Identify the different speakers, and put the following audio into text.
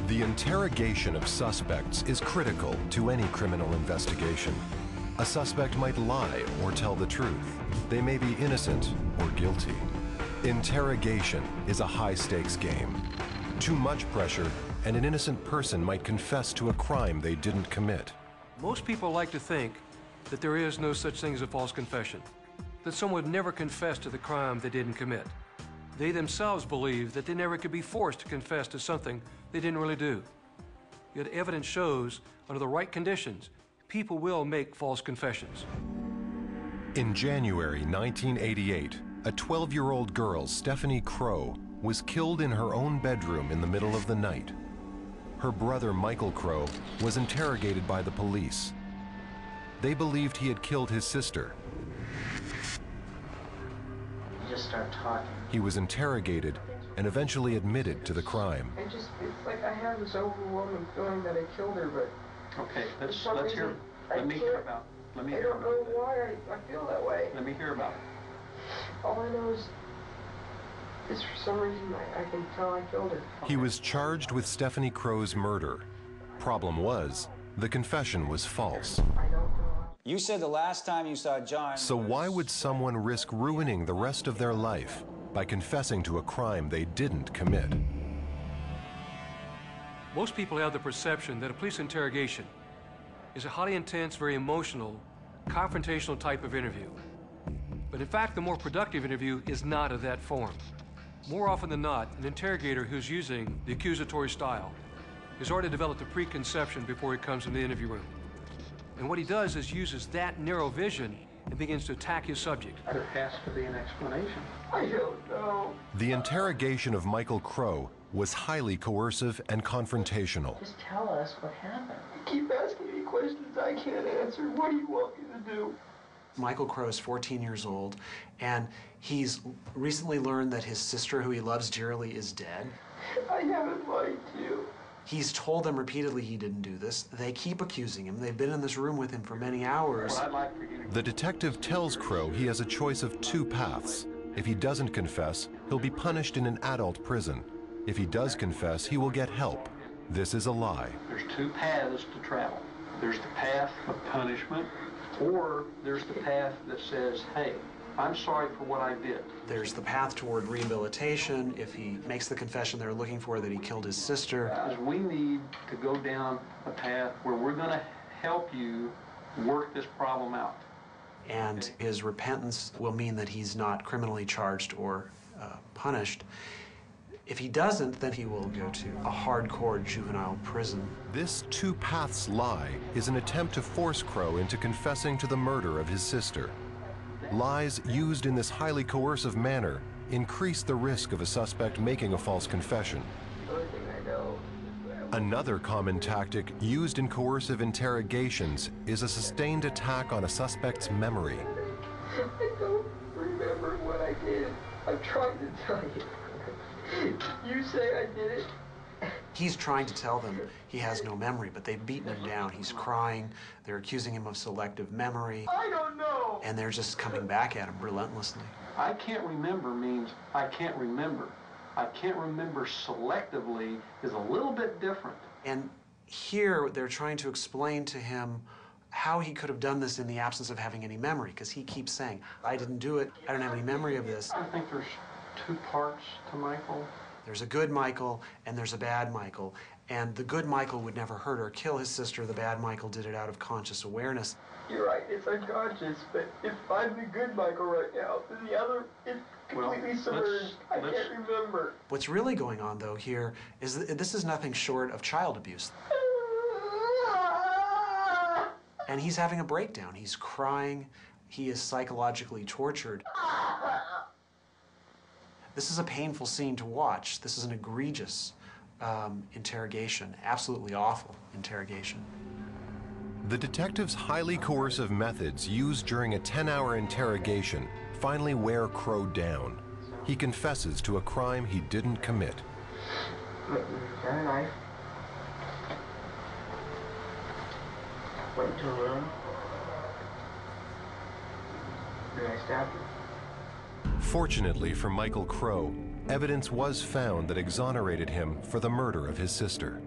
Speaker 1: The interrogation of suspects is critical to any criminal investigation. A suspect might lie or tell the truth. They may be innocent or guilty. Interrogation is a high-stakes game. Too much pressure, and an innocent person might confess to a crime they didn't commit.
Speaker 2: Most people like to think that there is no such thing as a false confession, that someone would never confess to the crime they didn't commit. They themselves believe that they never could be forced to confess to something they didn't really do. Yet evidence shows, under the right conditions, people will make false confessions.
Speaker 1: In January 1988, a 12-year-old girl, Stephanie Crow, was killed in her own bedroom in the middle of the night. Her brother, Michael Crow, was interrogated by the police. They believed he had killed his sister.
Speaker 3: You just start talking.
Speaker 1: He was interrogated and eventually admitted to the crime.
Speaker 4: It's like I have this overwhelming feeling that I killed her, but
Speaker 5: okay, let's hear. Let me hear about it.
Speaker 4: I don't know why I feel that way.
Speaker 5: Let me hear about it.
Speaker 4: All I know is for some reason I can tell I killed her.
Speaker 1: He was charged with Stephanie Crow's murder. Problem was, the confession was false.
Speaker 4: I don't know.
Speaker 6: You said the last time you saw John...
Speaker 1: So why would someone risk ruining the rest of their life by confessing to a crime they didn't commit?
Speaker 2: Most people have the perception that a police interrogation is a highly intense, very emotional, confrontational type of interview. But in fact, the more productive interview is not of that form. More often than not, an interrogator who's using the accusatory style has already developed a preconception before he comes into the interview room. And what he does is uses that narrow vision and begins to attack his subject.
Speaker 5: There has to be an explanation.
Speaker 4: I don't know.
Speaker 1: The interrogation of Michael Crow was highly coercive and confrontational.
Speaker 3: Just tell us what happened.
Speaker 4: You keep asking me questions I can't answer. What do you want me to do?
Speaker 7: Michael Crow is 14 years old, and he's recently learned that his sister, who he loves dearly, is dead.
Speaker 4: I haven't lied to you.
Speaker 7: He's told them repeatedly he didn't do this. They keep accusing him. They've been in this room with him for many hours.
Speaker 1: The detective tells Crow he has a choice of two paths. If he doesn't confess, he'll be punished in an adult prison. If he does confess, he will get help. This is a lie.
Speaker 5: There's two paths to travel. There's the path of punishment, or there's the path that says, hey, I'm sorry for what I did.
Speaker 7: There's the path toward rehabilitation. If he makes the confession they're looking for, that he killed his sister.
Speaker 5: We need to go down a path where we're going to help you work this problem out.
Speaker 7: And his repentance will mean that he's not criminally charged or punished. If he doesn't, then he will go to a hardcore juvenile prison.
Speaker 1: This two paths lie is an attempt to force Crow into confessing to the murder of his sister. Lies used in this highly coercive manner increase the risk of a suspect making a false confession. Another common tactic used in coercive interrogations is a sustained attack on a suspect's memory.
Speaker 4: I don't remember what I did. I'm trying to tell you. You say I did it.
Speaker 7: He's trying to tell them he has no memory, but they've beaten him down. He's crying. They're accusing him of selective memory.
Speaker 4: I don't know.
Speaker 7: And they're just coming back at him relentlessly.
Speaker 5: I can't remember means I can't remember. I can't remember selectively is a little bit different.
Speaker 7: And here they're trying to explain to him how he could have done this in the absence of having any memory, because he keeps saying, I didn't do it. I don't have any memory of this.
Speaker 5: I think there's two parts to Michael.
Speaker 7: There's a good Michael and there's a bad Michael. And the good Michael would never hurt or kill his sister. The bad Michael did it out of conscious awareness.
Speaker 4: You're right, it's unconscious, but if I'm the good Michael right now, then the other is completely submerged. I can't remember.
Speaker 7: What's really going on, though, here is that this is nothing short of child abuse. And he's having a breakdown. He's crying. He is psychologically tortured. This is a painful scene to watch. This is an egregious interrogation, absolutely awful interrogation.
Speaker 1: The detective's highly coercive methods used during a 10-hour interrogation finally wear Crow down. He confesses to a crime he didn't commit.
Speaker 4: Got a knife. Went to a room. Then I stabbed him.
Speaker 1: Fortunately for Michael Crow, evidence was found that exonerated him for the murder of his sister.